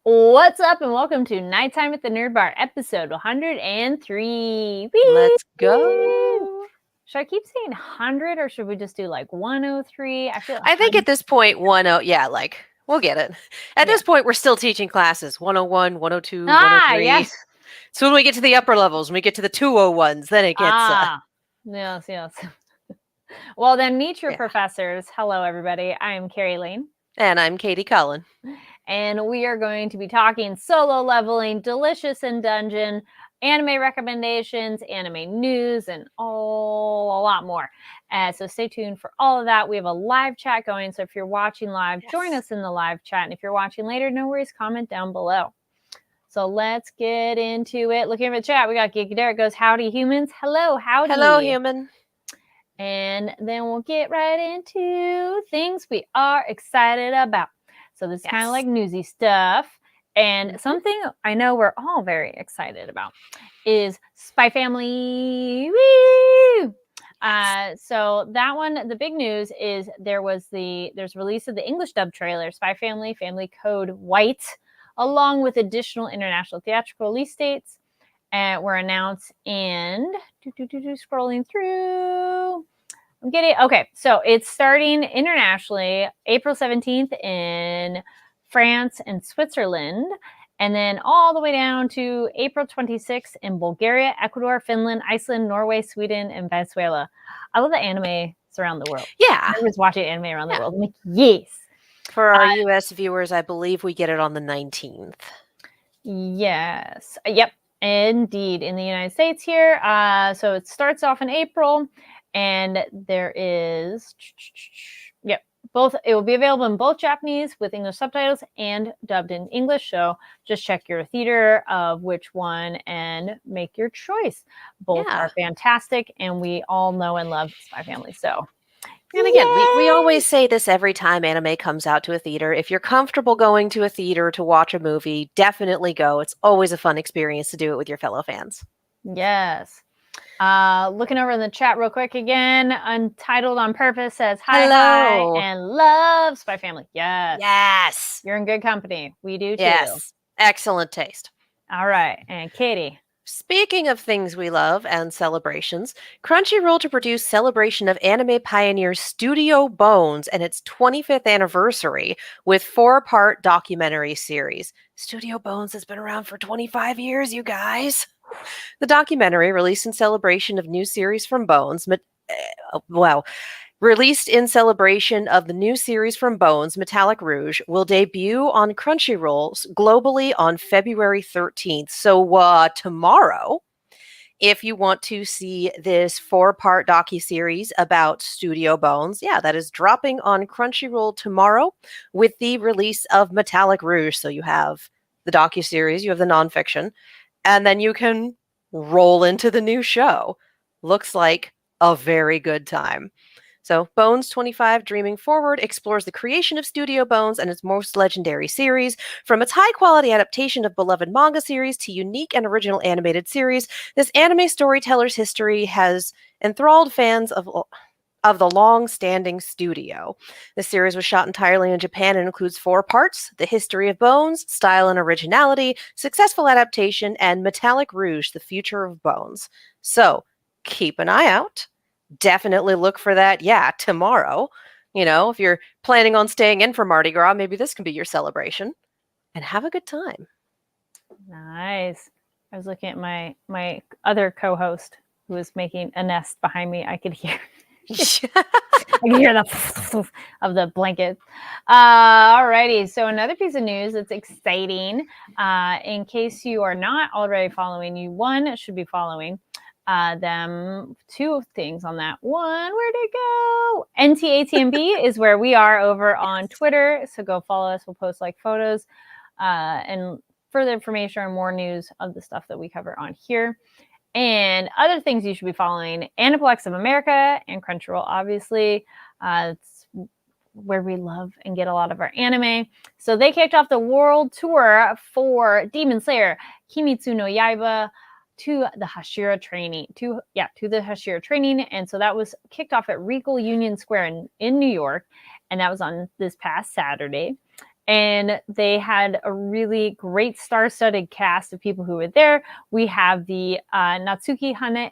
What's up, and welcome to Nighttime at the Nerd Bar, episode 103. Let's Whee! go. Should I keep saying 100 or should we just do like 103? I feel I think 100. at this point, we'll get it. At Yeah. this point, we're still teaching classes 101, 102, Ah, 103. yes. So when we get to the upper levels, when we get to the 201s, then it gets. Yes. Well, then meet your Yeah. professors. Hello, everybody. I am Carrie Lane. And I'm Katie Cullen. And we are going to be talking solo leveling, Delicious in Dungeon, anime recommendations, anime news, and a lot more. So stay tuned for all of that. We have a live chat going. So if you're watching live, join us in the live chat. And if you're watching later, no worries, comment down below. So let's get into it. Looking at the chat, we got Geeky Derek goes, howdy humans. Hello, howdy. Hello, human. And then we'll get right into things we are excited about. So this is kind of like newsy stuff. And something I know we're all very excited about is Spy Family. Woo! So that one, the big news is there's release of the English dub trailer, Spy Family, Family Code White, along with additional international theatrical release dates. Were announced, and scrolling through. I'm getting okay. So it's starting internationally April 17th in France and Switzerland, and then all the way down to April 26th in Bulgaria, Ecuador, Finland, Iceland, Norway, Sweden, and Venezuela. I love the anime around the world. Yeah. I was watching anime around the world. I'm like, yes. For our US viewers, I believe we get it on the 19th. Yes. Yep. Indeed. In the United States here. So it starts off in April, and there is, both. It will be available in both Japanese with English subtitles and dubbed in English. So just check your theater of which one and make your choice. Both are fantastic, and we all know and love Spy Family. So. And again, we always say this every time anime comes out to a theater. If you're comfortable going to a theater to watch a movie, definitely go. It's always a fun experience to do it with your fellow fans. Yes. Looking over in the chat real quick again. Untitled on Purpose says hi, hello, and love Spy Family. Yes. Yes. You're in good company. We do too. Yes. Excellent taste. All right. And Katie. Speaking of things we love and celebrations, Crunchyroll to produce celebration of anime pioneer Studio Bones and its 25th anniversary with 4-part documentary series. Studio Bones has been around for 25 years, you guys. The documentary, released in celebration of new series from Bones, released in celebration of the new series from Bones, Metallic Rouge, will debut on Crunchyroll globally on February 13th. So tomorrow, if you want to see this 4-part docuseries about Studio Bones, that is dropping on Crunchyroll tomorrow with the release of Metallic Rouge. So you have the docuseries, you have the nonfiction, and then you can roll into the new show. Looks like a very good time. So, Bones 25 Dreaming Forward explores the creation of Studio Bones and its most legendary series. From its high-quality adaptation of beloved manga series to unique and original animated series, this anime storyteller's history has enthralled fans of the long-standing studio. The series was shot entirely in Japan and includes 4 parts: the history of Bones, style and originality, successful adaptation, and Metallic Rouge, the future of Bones. So, keep an eye out. Definitely look for that, tomorrow. If you're planning on staying in for Mardi Gras, maybe this can be your celebration. And have a good time. Nice. I was looking at my other co-host who was making a nest behind me. I could hear I can hear the of the blanket. Alrighty, so another piece of news that's exciting. In case you are not already following, you should be following them. 2 things on that. One, where'd it go? NTATMB is where we are over on Twitter. So go follow us. We'll post photos and further information or more news of the stuff that we cover on here. And other things you should be following: Aniplex of America and Crunchyroll, obviously. It's where we love and get a lot of our anime. So they kicked off the world tour for Demon Slayer Kimetsu no Yaiba to the Hashira training. To the Hashira training. And so that was kicked off at Regal Union Square in New York. And that was on this past Saturday. and they had a really great star-studded cast of people who were there. We have the Natsuki Hane,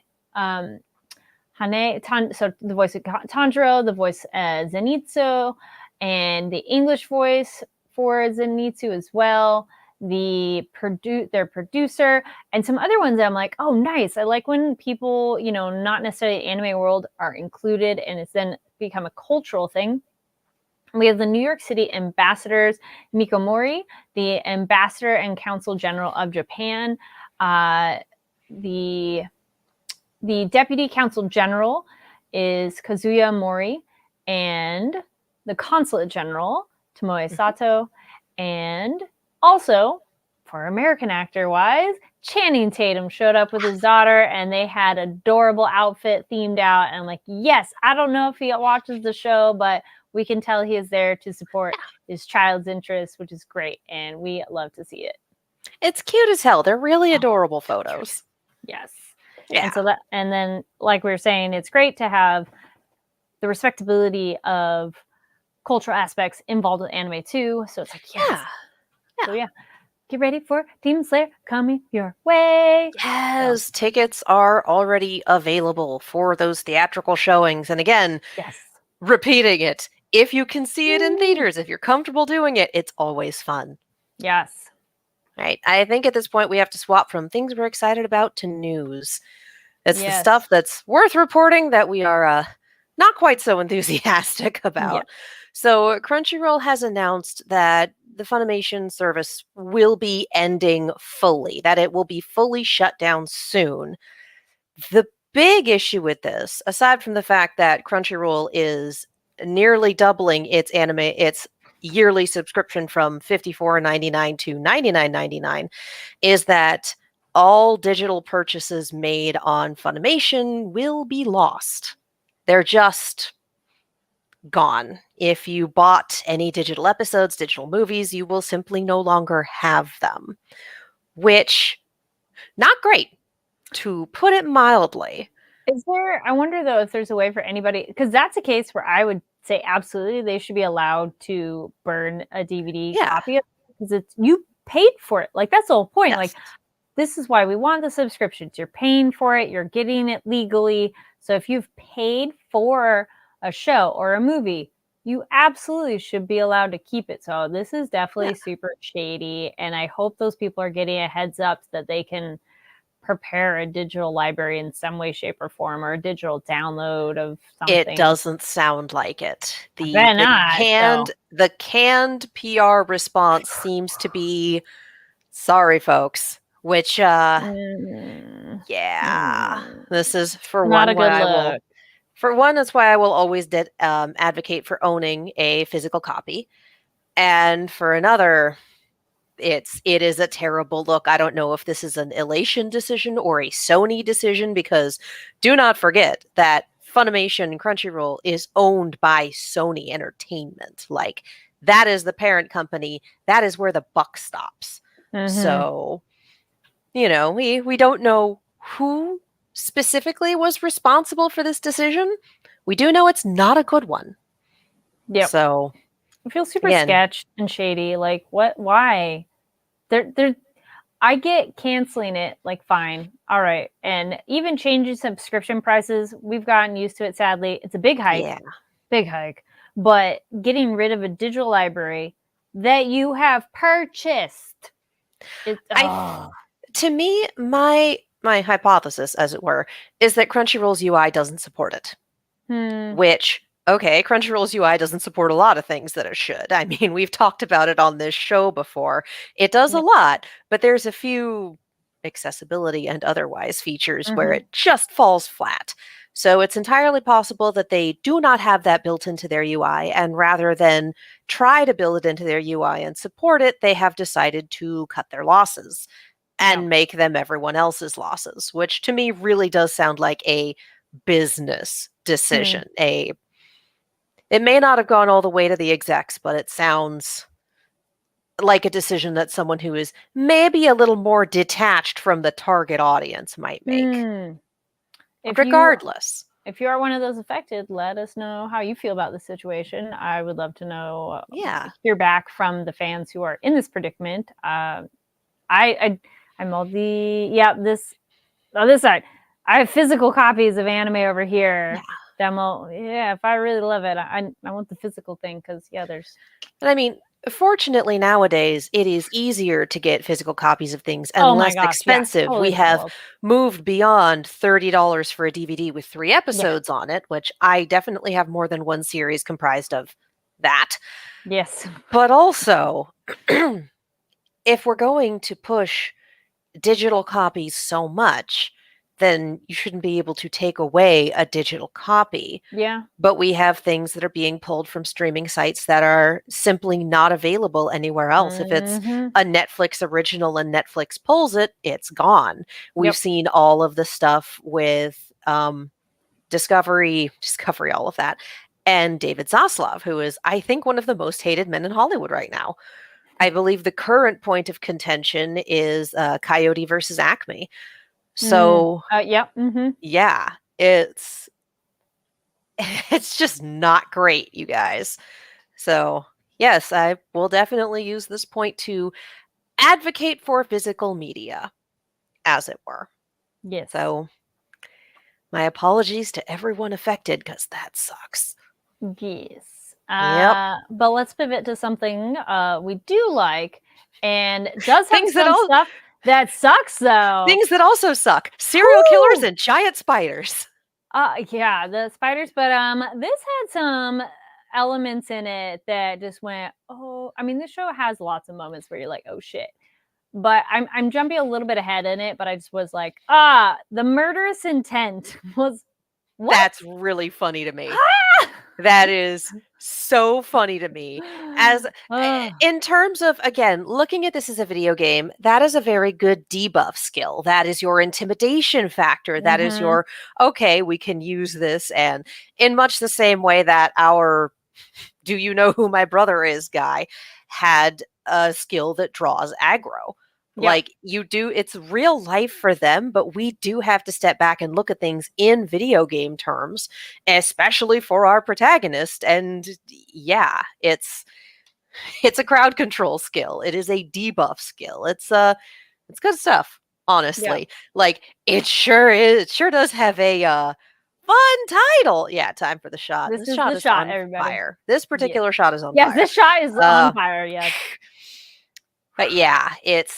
so the voice of Tanjiro, the voice Zenitsu, and the English voice for Zenitsu as well. Their producer, and some other ones that I'm like, oh, nice. I like when people, not necessarily anime world are included, and it's then become a cultural thing. We have the New York City ambassadors, Miko Mori, the ambassador and consul general of Japan, the deputy consul general is Kazuya Mori, and the consulate general, Tomoe Sato, and also, for American actor-wise, Channing Tatum showed up with his daughter, and they had adorable outfit themed out. And I'm like, yes, I don't know if he watches the show, but we can tell he is there to support his child's interests, which is great, and we love to see it. It's cute as hell. They're really adorable photos. Yes. Yeah. And then, like we were saying, it's great to have the respectability of cultural aspects involved with anime too. So it's like, yes. Yeah. So yeah, get ready for Demon Slayer coming your way. Yes, tickets are already available for those theatrical showings. And again, yes, repeating it, if you can see it in theaters, if you're comfortable doing it, it's always fun. Yes. Right. I think at this point we have to swap from things we're excited about to news. It's the stuff that's worth reporting that we are not quite so enthusiastic about. Yeah. So Crunchyroll has announced that the Funimation service will be ending fully, that it will be fully shut down soon. The big issue with this, aside from the fact that Crunchyroll is nearly doubling its yearly subscription from $54.99 to $99.99, is that all digital purchases made on Funimation will be lost. They're just gone. If you bought any digital episodes, digital movies, you will simply no longer have them, which not great, to put it mildly. I wonder though if there's a way for anybody, because that's a case where I would say absolutely they should be allowed to burn a DVD copy of it, because you paid for it. Like, that's the whole point. Yes. Like, this is why we want the subscriptions. You're paying for it, you're getting it legally. So if you've paid for a show or a movie, you absolutely should be allowed to keep it. So this is definitely super shady, and I hope those people are getting a heads up that they can prepare a digital library in some way, shape, or form, or a digital download of something. It doesn't sound like it. The canned PR response seems to be, sorry, folks. Which, this is for not one. A good look. For one, that's why I will always advocate for owning a physical copy, and for another, it is a terrible look. I don't know if this is an Elation decision or a Sony decision, because do not forget that Funimation Crunchyroll is owned by Sony Entertainment. Like, that is the parent company. That is where the buck stops. Mm-hmm. So, we don't know who specifically was responsible for this decision. We do know it's not a good one. Yeah. So it feels super sketch and shady. Like, what? Why? I get canceling it. Like, fine, all right, and even changing subscription prices. We've gotten used to it. Sadly, it's a big hike. Yeah. Big hike. But getting rid of a digital library that you have purchased. To me, my hypothesis, as it were, is that Crunchyroll's UI doesn't support it. Which, okay, Crunchyroll's UI doesn't support a lot of things that it should. I mean, we've talked about it on this show before. It does a lot, but there's a few accessibility and otherwise features where it just falls flat. So it's entirely possible that they do not have that built into their UI, and rather than try to build it into their UI and support it, they have decided to cut their losses and make them everyone else's losses, which to me really does sound like a business decision. It may not have gone all the way to the execs, but it sounds like a decision that someone who is maybe a little more detached from the target audience might make. Regardless. if you are one of those affected, let us know how you feel about the situation. I would love to know. Hear back from the fans who are in this predicament. I'm all this side. I have physical copies of anime over here. Demo. Yeah, if I really love it, I want the physical thing because there's. And I mean, fortunately nowadays it is easier to get physical copies of things and less expensive. Totally we have moved beyond $30 for a DVD with 3 episodes on it, which I definitely have more than one series comprised of that. Yes. But also, if we're going to push digital copies so much, then you shouldn't be able to take away a digital copy. Yeah. But we have things that are being pulled from streaming sites that are simply not available anywhere else. If it's a Netflix original and Netflix pulls it, it's gone. We've seen all of the stuff with Discovery, all of that, and David Zaslav, who is, I think, one of the most hated men in Hollywood right now. I believe the current point of contention is Coyote versus Acme. So it's just not great, you guys. So yes, I will definitely use this point to advocate for physical media, as it were. Yes. So my apologies to everyone affected, because that sucks. Yes. But let's pivot to something we do like, and does have stuff that sucks, though. Things that also suck. Serial killers and giant spiders. Yeah, the spiders. But this had some elements in it that just went, oh, I mean, this show has lots of moments where you're like, oh shit. But I'm jumping a little bit ahead in it, but I just was like, the murderous intent was what? That's really funny to me. That is so funny to me. As in terms of, again, looking at this as a video game, that is a very good debuff skill. That is your intimidation factor. That is your, okay, we can use this. And in much the same way that our do you know who my brother is guy had a skill that draws aggro. Like you do, it's real life for them, but we do have to step back and look at things in video game terms, especially for our protagonist. And it's a crowd control skill. It is a debuff skill. It's good stuff, honestly. Like it sure is. It sure does have a fun title. Yeah, time for the shot. This shot is on fire. This particular shot is on fire. Yes, this shot is on fire. Yes. But yeah, it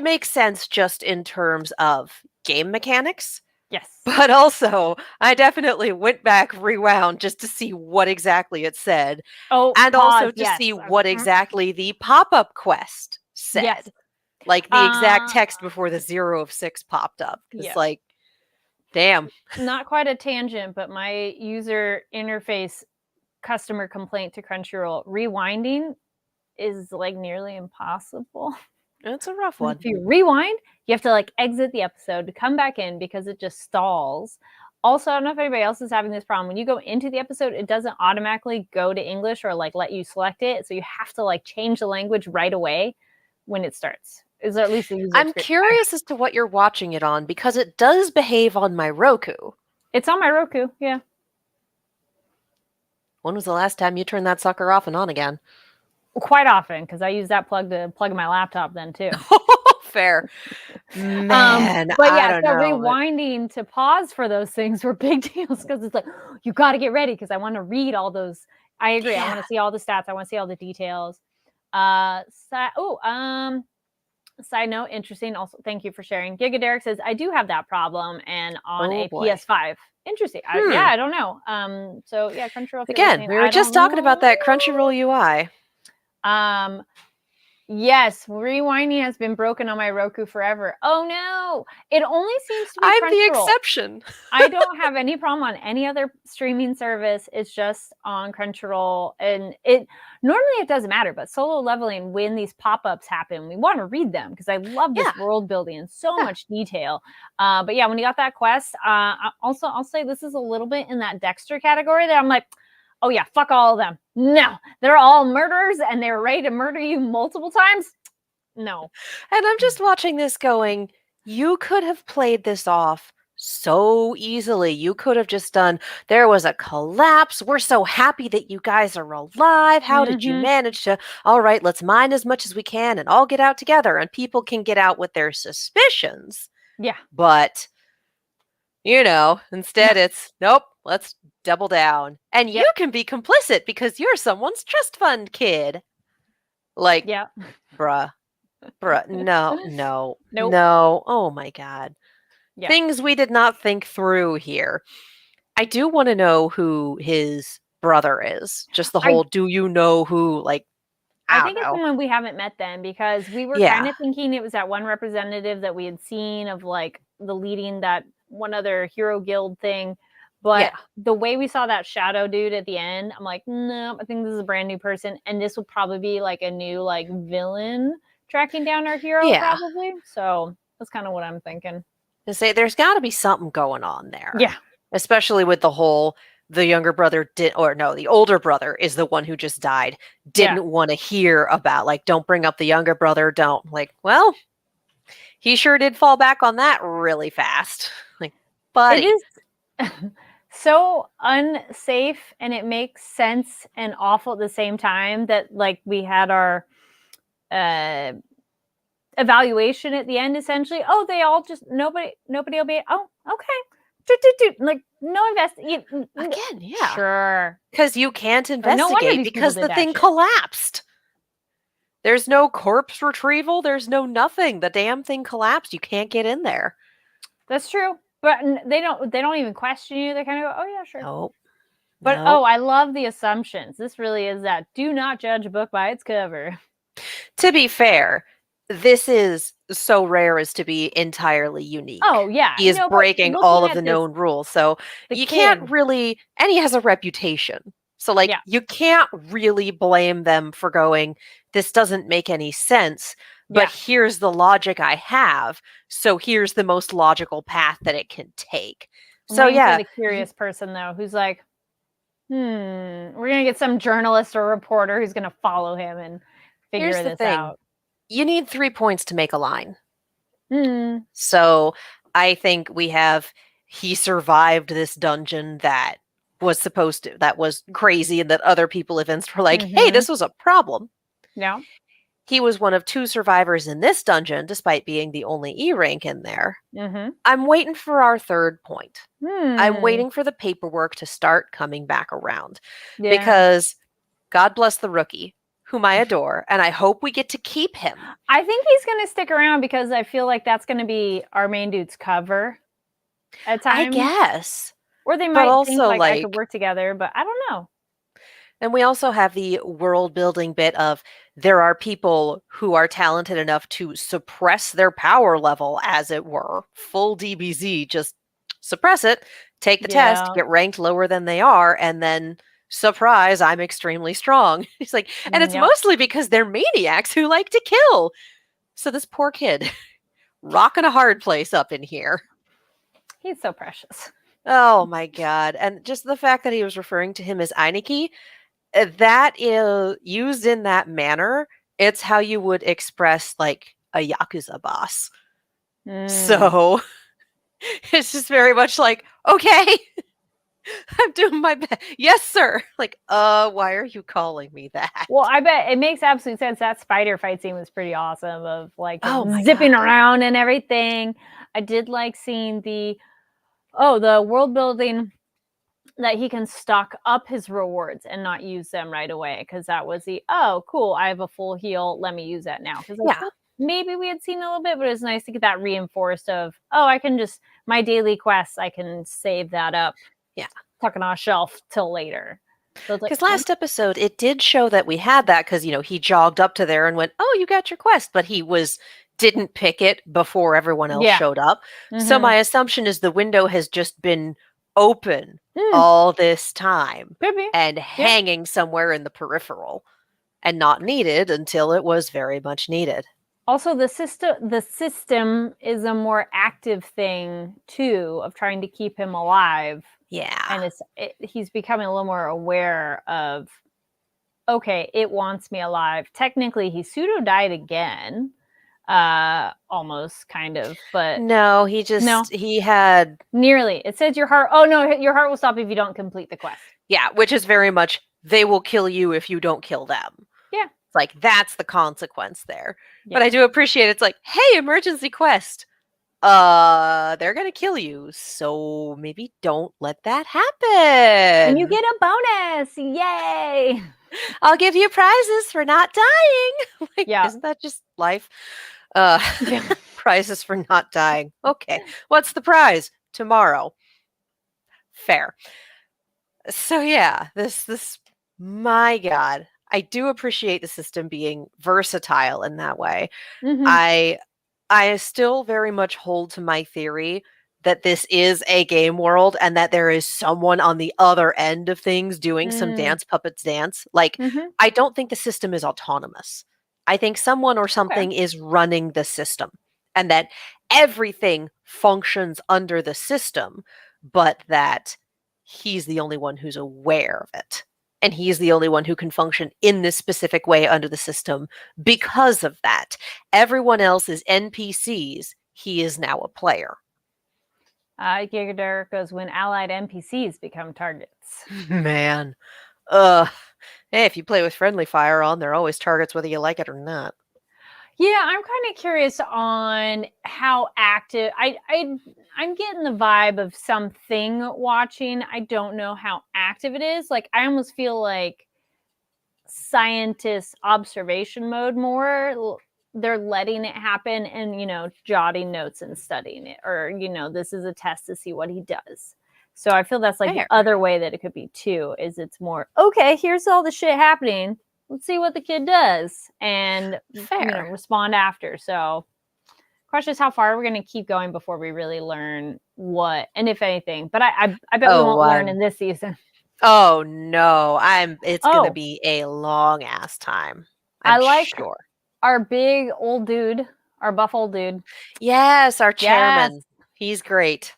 makes sense just in terms of game mechanics. Yes. But also, I definitely went back, rewound just to see what exactly it said. And also to see what exactly the pop-up quest said. Yes. Like the exact text before the 0 of 6 popped up. It's like, damn. Not quite a tangent, but my user interface customer complaint to Crunchyroll, rewinding is like nearly impossible. It's a rough one. If you rewind, you have to like exit the episode to come back in because it just stalls. Also, I don't know if anybody else is having this problem. When you go into the episode, it doesn't automatically go to English or like let you select it. So you have to like change the language right away when it starts. Is there at least a user I'm curious as to what you're watching it on, because it does behave on my Roku. It's on my Roku, yeah. When was the last time you turned that sucker off and on again? Quite often, because I use that plug to plug in my laptop then too. Fair. Man, but yeah, so rewinding to pause for those things were big deals, because it's like, you got to get ready, because I want to read all those. I agree. Yeah. I want to see all the stats. I want to see all the details. Side note, interesting. Also, thank you for sharing. Giga Derek says, I do have that problem, and on PS5. Interesting. I don't know. So yeah, Crunchyroll. Again, we were just talking about that Crunchyroll UI. Yes, rewinding has been broken on my Roku forever. Oh no, it only seems to be I'm the exception. I don't have any problem on any other streaming service. It's just on Crunchyroll, and it doesn't matter. But Solo Leveling, when these pop-ups happen, we want to read them because I love this world building and so much detail. But yeah, when you got that quest, also I'll say this is a little bit in that Dexter category that I'm like, oh yeah, fuck all of them. No, they're all murderers and they're ready to murder you multiple times. No. And I'm just watching this going, you could have played this off so easily. You could have just done, there was a collapse. We're so happy that you guys are alive. How did you Mhm. manage to? All right, let's mine as much as we can and all get out together. And people can get out with their suspicions. Yeah. But, instead it's, nope, let's double down. And you Yep. can be complicit because you're someone's trust fund kid. Like, Yeah. bruh, no, no, Nope. no. Oh my God. Yeah. Things we did not think through here. I do want to know who his brother is. Just the I whole, do you know who, like, I I don't think it's know. someone we haven't met then because we were kind Yeah. of thinking it was that one representative that we had seen of like the leading that one other hero guild thing. Yeah. But the way we saw that shadow dude at the end, I'm like, no, I think this is a brand new person. And this will probably be like a new like villain tracking down our hero, Yeah. probably. So that's kind of what I'm thinking. To say there's got to be something going on there. Yeah. Especially with the whole, the younger brother did, or no, the older brother is the one who just died. Yeah. Didn't want to hear about, like, don't bring up the younger brother. Don't. Like, well, he sure did fall back on that really fast. Like, buddy. It is so unsafe and it makes sense and awful at the same time that like we had our uh evaluation at the end essentially. Oh, they all just nobody will be oh, okay. Like no Again, yeah. sure. Because you can't No wonder investigate these people because did the that thing shit. collapsed. There's no corpse retrieval. There's no nothing. The damn thing collapsed. You can't get in there. That's true. But they don't even question you. They kind of go, "Oh yeah, sure." Nope. But Nope. oh, I love the assumptions. This really is that do not judge a book by its cover. To be fair, this is so rare as to be entirely unique. Oh yeah, He is but breaking all looking of at the this, known rules. So the you kid, can't really, and he has a reputation. So, like, yeah, you can't really blame them for going, this doesn't make any sense, but yeah, here's the logic I have. So here's the most logical path that it can take. I'm So, waiting for yeah, the curious person though, who's like, we're gonna get some journalist or reporter who's gonna follow him and here's figure the this thing. out. You need 3 points to make a line. Hmm. So I think we have, he survived this dungeon that was crazy, and that other people events were like, hey, Mm-hmm. this was a problem. Yeah. He was one of 2 survivors in this dungeon, despite being the only E rank in there. Mm-hmm. I'm waiting for our 3rd point. I'm Hmm. waiting for the paperwork to start coming back around. Yeah. Because God bless the rookie, whom I adore, and I hope we get to keep him. I think he's gonna stick around because I feel like that's gonna be our main dude's cover at I times. guess. Or they But might think also, like I could like, work together, but I don't know. and we also have the world building bit of, there are people who are talented enough to suppress their power level, as it were. Full DBZ, just suppress it, take the test, Yeah. get ranked lower than they are, and then surprise, I'm extremely strong. He's like, and it's Yep. mostly because they're maniacs who like to kill. So this poor kid, rocking a hard place up in here. He's so precious. Oh my God. And just the fact that he was referring to him as Eineke, that is used in that manner. It's how you would express like a Yakuza boss. Mm. So it's just very much like, okay, I'm doing my best. Yes, sir. Like, why are you calling me that? Well, I bet it makes absolute sense. That spider fight scene was pretty awesome of like Oh him my zipping God. around and everything. I did like seeing the world building that he can stock up his rewards and not use them right away because that was the cool, I have a full heal, let me use that now because Yeah. maybe we had seen a little bit, but it's nice to get that reinforced of I can just my daily quests, I can save that up, tuck it on a shelf till later. So Because last episode, it did show that we had that because, he jogged up to there and went, oh, you got your quest, but he didn't pick it before everyone else showed up. So my assumption is the window has just been open all this time could be and hanging somewhere in the peripheral and not needed until it was very much needed. Also, the system is a more active thing too of trying to keep him alive. Yeah. And he's becoming a little more aware of, okay, it wants me alive. Technically, he pseudo died again. almost kind of, but No, he had nearly. It says your heart. Oh no, your heart will stop if you don't complete the quest. Yeah, which is very much they will kill you if you don't kill them. Yeah. It's like that's the consequence there. Yeah. But I do appreciate it's like, hey, emergency quest. They're gonna kill you, so maybe don't let that happen. And you get a bonus. Yay! I'll give you prizes for not dying. Like, Yeah. isn't that just life? Prizes for not dying. Okay. What's the prize? Tomorrow. Fair. So yeah, this my God. I do appreciate the system being versatile in that way. Mhm. I still very much hold to my theory that this is a game world and that there is someone on the other end of things doing some dance puppets dance. Like, Mhm. I don't think the system is autonomous. I think someone or something is running the system and that everything functions under the system, but that he's the only one who's aware of it. And he's the only one who can function in this specific way under the system because of that. Everyone else is NPCs. He is now a player. Giga goes when allied NPCs become targets. Man. Hey, if you play with friendly fire on, they're always targets whether you like it or not. Yeah, I'm kind of curious on how active I'm getting the vibe of something watching. I don't know how active it is. Like I almost feel like scientist observation mode more. They're letting it happen and jotting notes and studying it, or this is a test to see what he does. So I feel that's like Fair. the other way that it could be too, is it's more okay, here's all the shit happening, let's see what the kid does and Fair. respond after. So question is how far we're going to keep going before we really learn what and if anything, but I bet we won't learn in this season. Oh no, it's gonna be a long ass time. I like sure. Our big old dude, our buff old dude. Yes, our chairman. He's great.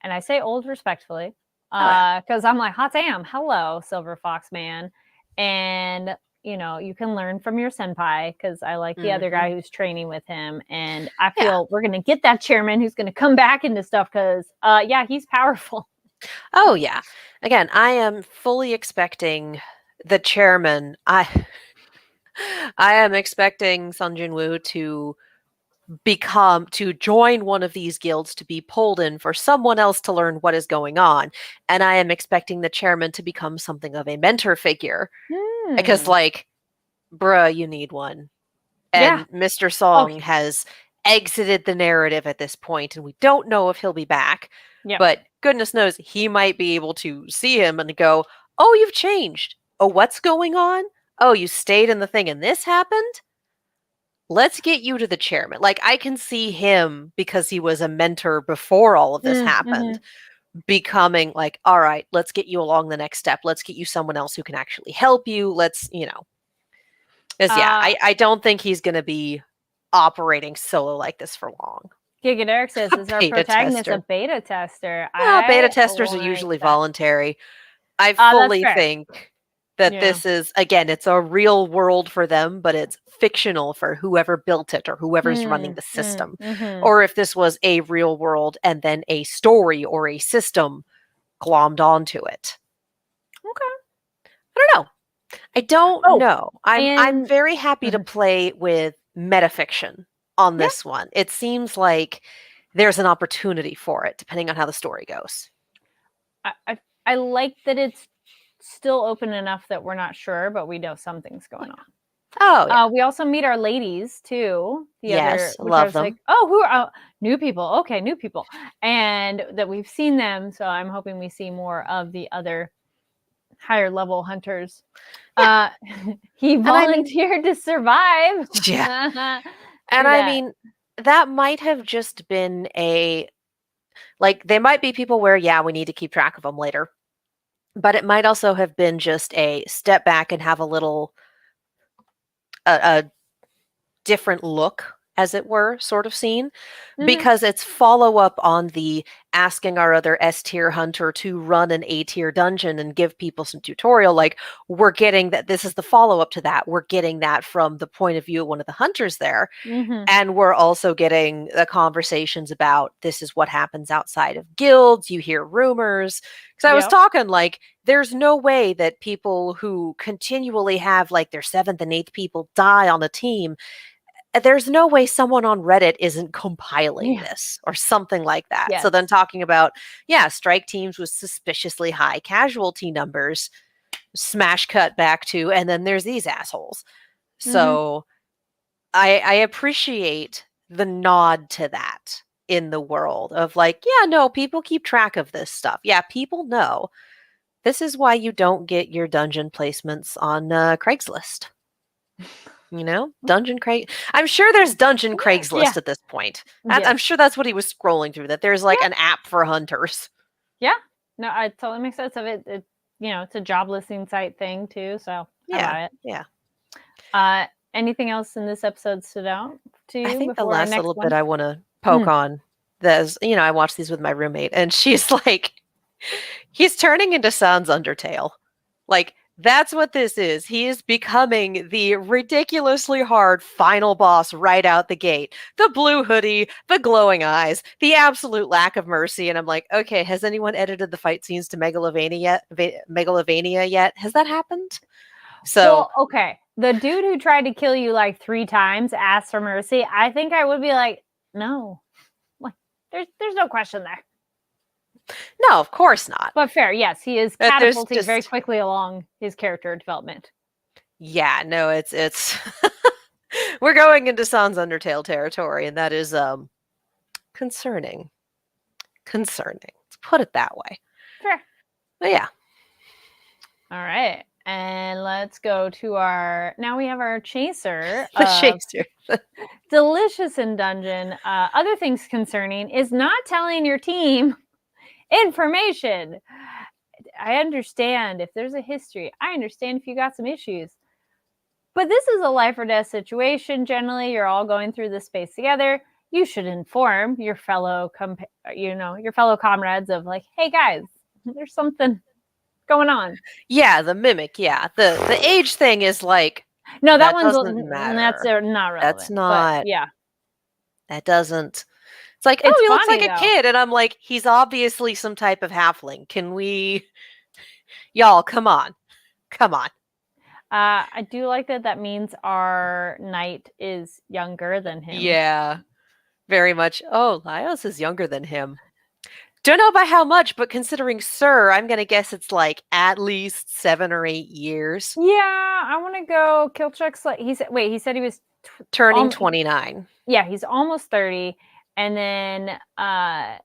And I say old respectfully, because I'm like, hot damn, hello, Silver Fox man. And you can learn from your senpai, because I like the other guy who's training with him. And I feel we're gonna get that chairman who's gonna come back into stuff because he's powerful. Oh yeah. Again, I am fully expecting the chairman. I am expecting Sun Jin-woo to join one of these guilds, to be pulled in for someone else to learn what is going on. And I am expecting the chairman to become something of a mentor figure. Because like, bruh, you need one. And Mr. Song has exited the narrative at this point, and we don't know if he'll be back. But goodness knows he might be able to see him and go, oh, you've changed. Oh, what's going on? Oh, you stayed in the thing and this happened? Let's get you to the chairman. Like, I can see him, because he was a mentor before all of this happened, becoming like, all right, let's get you along the next step. Let's get you someone else who can actually help you. Let's, because I don't think he's going to be operating solo like this for long. Giga Derek says, is our protagonist a beta tester? Well, beta testers are usually voluntary. I fully think that this is, again, it's a real world for them, but it's fictional for whoever built it or whoever's running the system. Or if this was a real world and then a story or a system glommed onto it. Okay. I don't know. I don't know. I'm very happy to play with metafiction on this one. It seems like there's an opportunity for it, depending on how the story goes. I like that it's still open enough that we're not sure, but we know something's going on. Oh, yeah. We also meet our ladies too. Yes, love them. Like, oh, who are new people? Okay, new people, and that we've seen them. So I'm hoping we see more of the other higher level hunters. Yeah. He volunteered to survive. Yeah. And I mean, that might have just been they might be people where, we need to keep track of them later. But it might also have been just a step back and have a little, a different look as it were, sort of scene, Mhm. because it's follow-up on the asking our other S-tier hunter to run an A-tier dungeon and give people some tutorial. Like, we're getting that. This is the follow-up to that. We're getting that from the point of view of one of the hunters there. Mhm. And we're also getting the conversations about this is what happens outside of guilds. You hear rumors. Because I was Yep. talking like, there's no way that people who continually have like their seventh and eighth people die on a team, there's no way someone on Reddit isn't compiling Yeah. this or something like that. So Yes. then talking about, yeah, strike teams with suspiciously high casualty numbers, smash cut back to, and then there's these assholes. Mhm. So I appreciate the nod to that in the world of like, yeah, no, people keep track of this stuff. Yeah, people know. This is why you don't get your dungeon placements on Craigslist. You know, Dungeon Craig. I'm sure there's Dungeon Craigslist Yeah. at this point. Yes. I'm sure that's what he was scrolling through. That there's like Yeah. an app for hunters. Yeah. No, it totally makes sense of it. It's a job listing site thing too, so I buy it. Yeah. Anything else in this episode stood out to I you think the before our last next little one? bit I want to poke on is, I watched these with my roommate, and she's like, he's turning into Sans Undertale. Like, that's what this is. He is becoming the ridiculously hard final boss right out the gate. The blue hoodie, the glowing eyes, the absolute lack of mercy. And I'm like, okay, has anyone edited the fight scenes to Megalovania yet? Has that happened? So, Well, okay. The dude who tried to kill you like 3 times asked for mercy. I think I would be like, no. Like, there's no question there. no, of course not. But fair, yes, he is But there's catapulting very just, quickly along his character development. yeah, no, it's we're going into Sans Undertale territory, and that is concerning. Concerning. Let's put it that way. Fair. But yeah. All right. And let's go to now we have our chaser. The chaser. Delicious in dungeon. Other things concerning is not telling your team information. I understand if there's a history. I understand if you got some issues. But this is a life or death situation. Generally, you're all going through this space together. You should inform your fellow comrades of like, hey guys, there's something going on. Yeah, the mimic. Yeah, the age thing is like, no, that one's doesn't matter. That's not relevant. That's not. But yeah, that doesn't. It's like, it's he funny, looks like though. a kid, and I'm like, he's obviously some type of halfling. Can we, y'all, come on. I do like that means our knight is younger than him. Yeah, very much. Oh, Laios is younger than him. Don't know by how much, but considering Sir, I'm gonna guess it's like at least 7 or 8 years. Yeah, I want to go. Kilchuck's like he said he was turning 29. Yeah, he's almost 30, and then I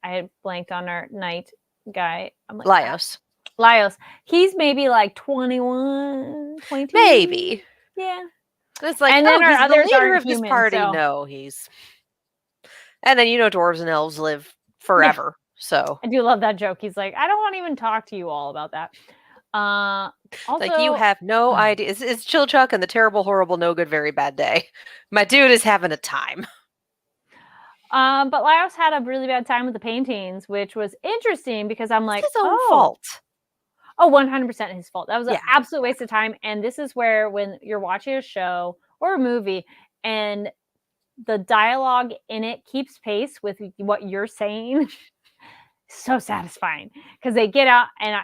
had blanked on our knight guy. I'm like, Laios. He's maybe like 21, 22. Maybe. Yeah. It's like, and then our he's others the leader are of this human, party. so. No, he's. And then dwarves and elves live forever. Yeah. So I do love that joke. He's like, I don't want to even talk to you all about that. Also, like, you have no idea. It's Chilchuck and the terrible, horrible, no good, very bad day. My dude is having a time. But Laios had a really bad time with the paintings, which was interesting because I'm like, it's his own fault. Oh, 100% his fault. That was an absolute waste of time. And this is where when you're watching a show or a movie and the dialogue in it keeps pace with what you're saying, so satisfying. Because they get out and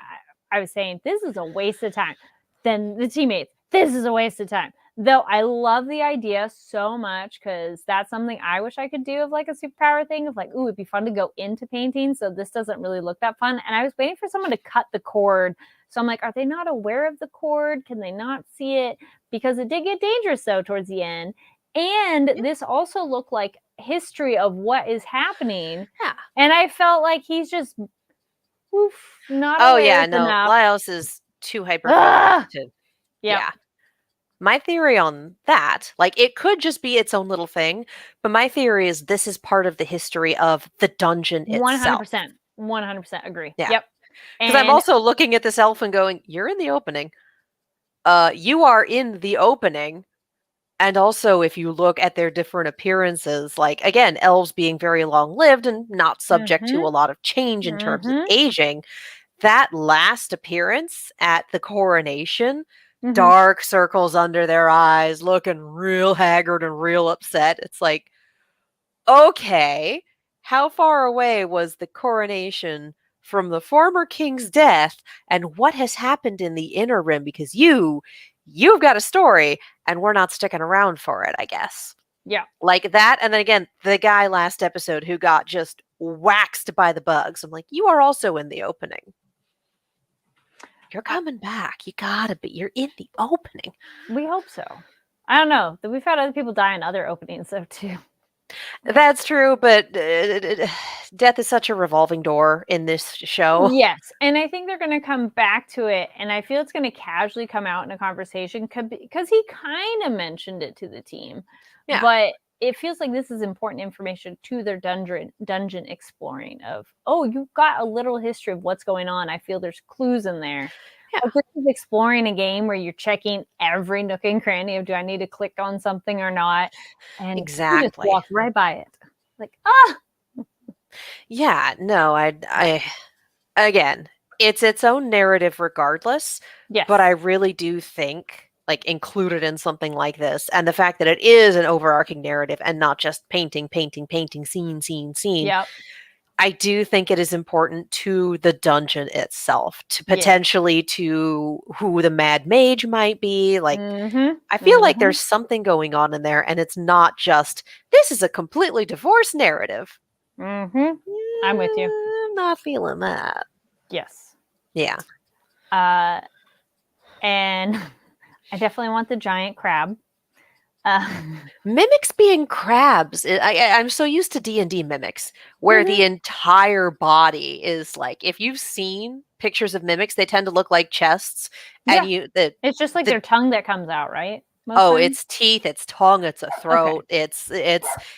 I was saying, this is a waste of time. Then the teammates, this is a waste of time. Though I love the idea so much because that's something I wish I could do of like a superpower thing of like, ooh, it'd be fun to go into painting. So this doesn't really look that fun. And I was waiting for someone to cut the cord. So I'm like, are they not aware of the cord? Can they not see it? Because it did get dangerous though towards the end. And this also looked like history of what is happening. Yeah. And I felt like he's just not aware enough. Laios is too hyperactive. Yeah. My theory on that, like, it could just be its own little thing, but my theory is this is part of the history of the dungeon itself. 100% agree. Yeah. Yep. Because I'm also looking at this elf and going, you're in the opening. You are in the opening. And also, if you look at their different appearances, like, again, elves being very long-lived and not subject to a Mhm. lot of change in terms of Mhm. aging, that last appearance at the coronation, Mhm. dark circles under their eyes, looking real haggard and real upset. It's like, okay, how far away was the coronation from the former king's death, and what has happened in the interim? Because you've got a story, and we're not sticking around for it, I guess. Yeah. Like that, and then again, the guy last episode who got just waxed by the bugs. I'm like, you are also in the opening. You're I coming back. You gotta be. You're in the opening. We hope so. I don't know. We've had other people die in other openings though too. That's true, but death is such a revolving door in this show. Yes, and I think they're gonna come back to it, and I feel it's gonna casually come out in a conversation because he kinda mentioned it to the team, Yeah, but it feels like this is important information to their dungeon exploring of, "Oh, you've got a little history of what's going on." I feel there's clues in there. yeah, Like, this is exploring a game where you're checking every nook and cranny of, "Do I need to click on something or not?" And he just exactly. walked right by it. Like, "Ah!" Yeah, no, again, it's its own narrative regardless, but I Yes. really do think, like, included in something like this, and the fact that it is an overarching narrative and not just painting, painting, painting, scene, scene, scene, Yep. I do think it is important to the dungeon itself, to Yes. potentially to who the mad mage might be. Like, Mhm. I feel like Mhm. there's something going on in there, and it's not just this is a completely divorced narrative. Mhm. I'm with you. I'm not feeling that. Yes. Yeah. Uh, and I definitely want the giant crab. Uh, Mimics being crabs. I'm so used to D&D mimics where the mhm. entire body is like if you've seen pictures of mimics, they tend to look like chests and Yeah. you the It's just like the their tongue that comes out, right? Most oh, times? it's teeth, it's tongue, it's a Okay. throat,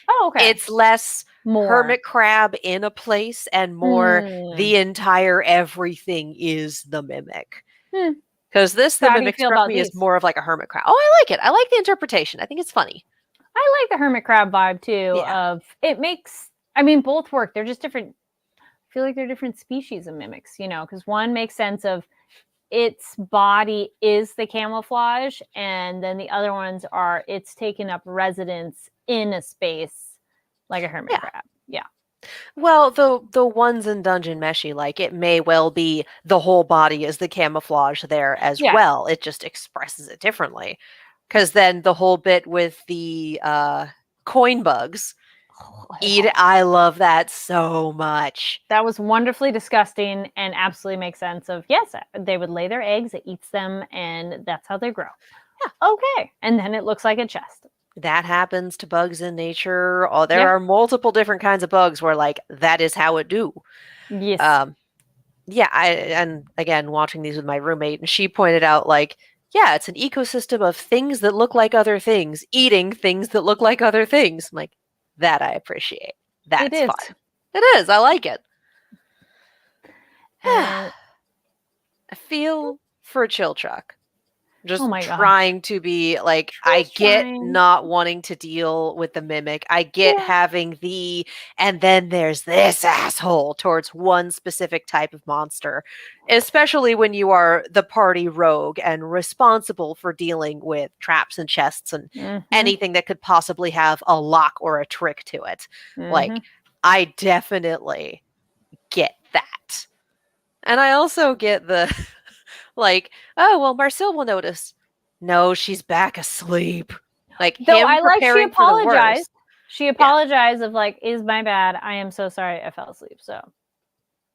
Oh, okay. it's less More. hermit crab in a place and more Hmm. the entire everything is the mimic. Hmm. Because this, So the how do you mimic feel struck about me as these? more of like a hermit crab. Oh, I like it. I like the interpretation. I think it's funny. I like the hermit crab vibe too Yeah. of it makes I mean both work. They're just different. I feel like they're different species of mimics, because one makes sense of its body is the camouflage, and then the other ones are it's taken up residence in a space like a hermit Yeah. crab. Yeah. Well, the ones in Dungeon Meshi, like it may well be the whole body is the camouflage there as Yeah. well. It just expresses it differently. Because then the whole bit with the coin bugs, I love that so much. That was wonderfully disgusting and absolutely makes sense of yes, they would lay their eggs, it eats them, and that's how they grow. Yeah, Okay. And then it looks like a chest. that happens to bugs in nature. Oh, there Yeah. are multiple different kinds of bugs where like that is how it do. Yes. Um, yeah, and again watching these with my roommate, and she pointed out like, yeah, it's an ecosystem of things that look like other things, eating things that look like other things. I'm like, that I appreciate. It That's is. fun. It is. I like it. I And feel for Chill Chuck. oh Just my gosh. trying to be like, I Just get trying. not wanting to deal with the mimic. I get Yeah. having and then there's this asshole towards one specific type of monster, especially when you are the party rogue and responsible for dealing with traps and chests and Mhm. anything that could possibly have a lock or a trick to it. Like, Mhm. I definitely get that. And I also get the like, oh, well, Marcel will notice. No, she's back asleep. Like Though him I like she preparing for the worst. apologized. She Yeah. apologized of like, "Is my bad. I am so sorry I fell asleep." So,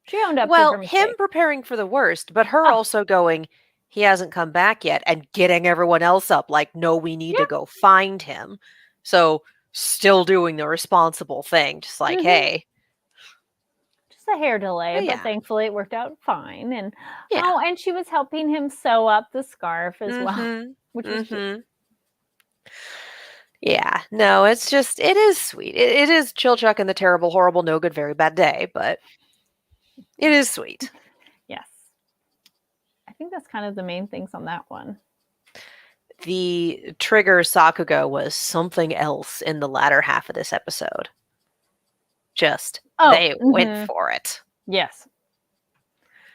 she owned up to Well, her him mistake. preparing for the worst, but her Oh, also going, he hasn't come back yet, and getting everyone else up like, no, we need to yeah. go find him. So, still doing the responsible thing, just like, Mhm. hey, Just a hair delay, but yeah, thankfully it worked out fine, and yeah. oh, and she was helping him sew up the scarf as well, Mm-hmm. which was cute. Mm-hmm. Yeah, no, it's just it is sweet. It is Chill Chuck and the terrible, horrible, no good, very bad day, but it is sweet. Yes. I think that's kind of the main things on that one. the Trigger Sakuga was something else in the latter half of this episode. They went for it. Yes.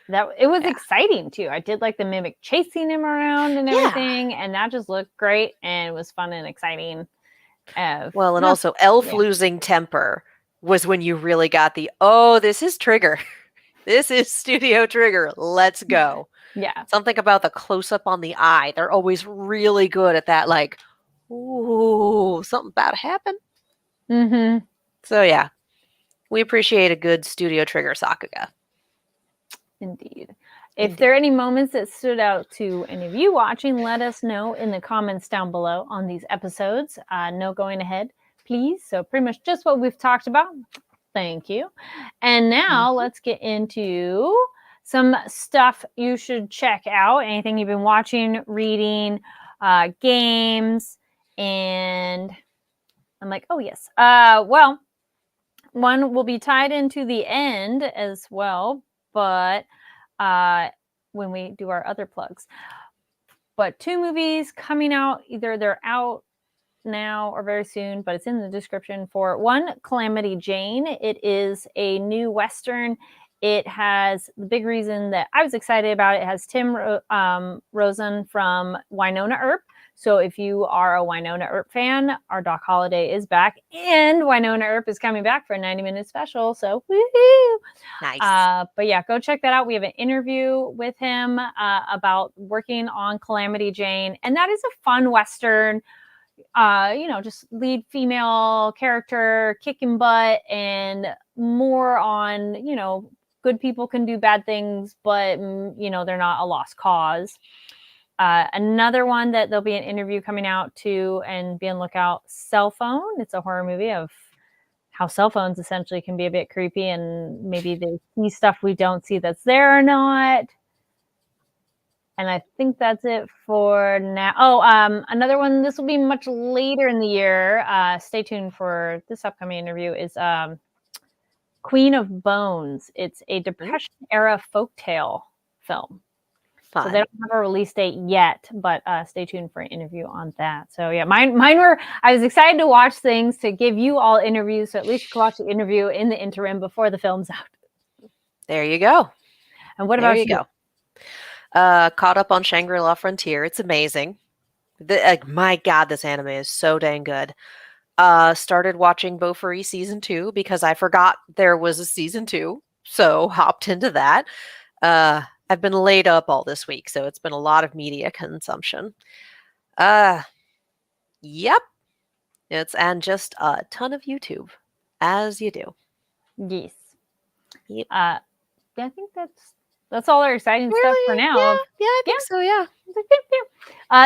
It was exciting too. I did like the mimic chasing him around and everything, and that just looked great and it was fun and exciting. Also Elf losing temper was when you really got this is Trigger. This is Studio Trigger. Let's go. Yeah. Something about the close-up on the eye. They're always really good at that, like, ooh, something about to happen. Mm-hmm. So yeah, we appreciate a good Studio Trigger Sakuga. Indeed. If there are any moments that stood out to any of you watching, let us know in the comments down below on these episodes. No going ahead, please. So pretty much just what we've talked about. Thank you. And now let's get into some stuff you should check out. Anything you've been watching, reading, games, and I'm like, oh yes. Well, one will be tied into the end as well, but when we do our other plugs. But 2 movies coming out, either they're out now or very soon, but it's in the description. For one, Calamity Jane. It is a new Western. It has the big reason that I was excited about it. It has Tim Rozon from Wynonna Earp. So if you are a Wynonna Earp fan, our Doc Holliday is back, and Wynonna Earp is coming back for a 90-minute special. So woohoo! Nice. But yeah, go check that out. We have an interview with him about working on Calamity Jane, and that is a fun Western. Just lead female character kicking butt, and more on, good people can do bad things, but they're not a lost cause. Another one that there'll be an interview coming out to, and be on lookout, Cell Phone. It's a horror movie of how cell phones essentially can be a bit creepy, and maybe they see stuff we don't see that's there or not. And I think that's it for now. Oh, another one, this will be much later in the year. Stay tuned for this upcoming interview, is Queen of Bones. It's a Depression-era folktale film. Fun. So they don't have a release date yet, but stay tuned for an interview on that. So yeah, mine were, I was excited to watch things to give you all interviews, so at least you can watch the interview in the interim before the film's out. There you go. And what about you? Caught up on Shangri-La Frontier. It's amazing. My God, this anime is so dang good. Started watching Bofuri season 2 because I forgot there was a season 2, so hopped into that. I've been laid up all this week, so it's been a lot of media consumption. Yep. And just a ton of YouTube, as you do. Yes. Yep. I think that's all our exciting stuff for now. Yeah, I think so, yeah.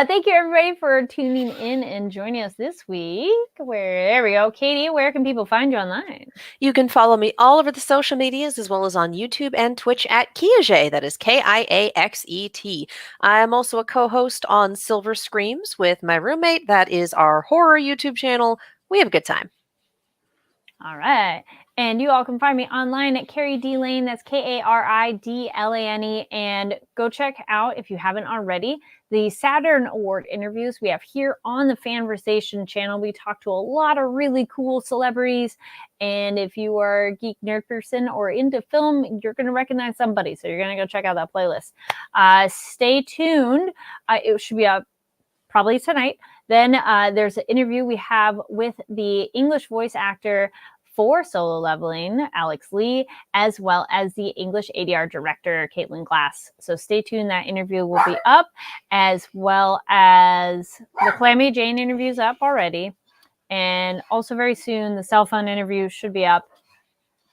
Thank you, everybody, for tuning in and joining us this week. There we go. Katie, where can people find you online? You can follow me all over the social medias, as well as on YouTube and Twitch at Kiaxet. That is Kiaxet. I am also a co-host on Silver Screams with my roommate. That is our horror YouTube channel. We have a good time. All right. And you all can find me online at Carrie D Lane. That's Karidlane. And go check out, if you haven't already, the Saturn Award interviews we have here on the Fanversation channel. We talk to a lot of really cool celebrities. And if you are a geek nerd person or into film, you're going to recognize somebody. So you're going to go check out that playlist. Stay tuned. It should be up probably tonight. Then there's an interview we have with the English voice actor for Solo Leveling, Alex Lee, as well as the English ADR director, Caitlin Glass. So stay tuned. That interview will be up, as well as the Calamity Jane interview's up already. And also very soon, the Cell Phone interview should be up.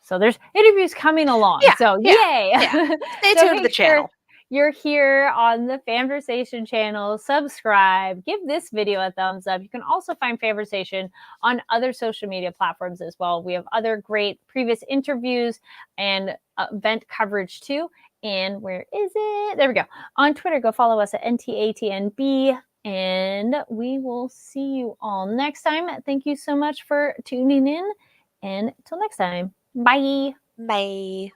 So there's interviews coming along. Yay! Stay tuned to the channel. You're here on the Fanversation channel. Subscribe. Give this video a thumbs up. You can also find Fanversation on other social media platforms as well. We have other great previous interviews and event coverage too. And where is it? There we go. On Twitter, go follow us at NTATNB. And we will see you all next time. Thank you so much for tuning in. And until next time, bye. Bye.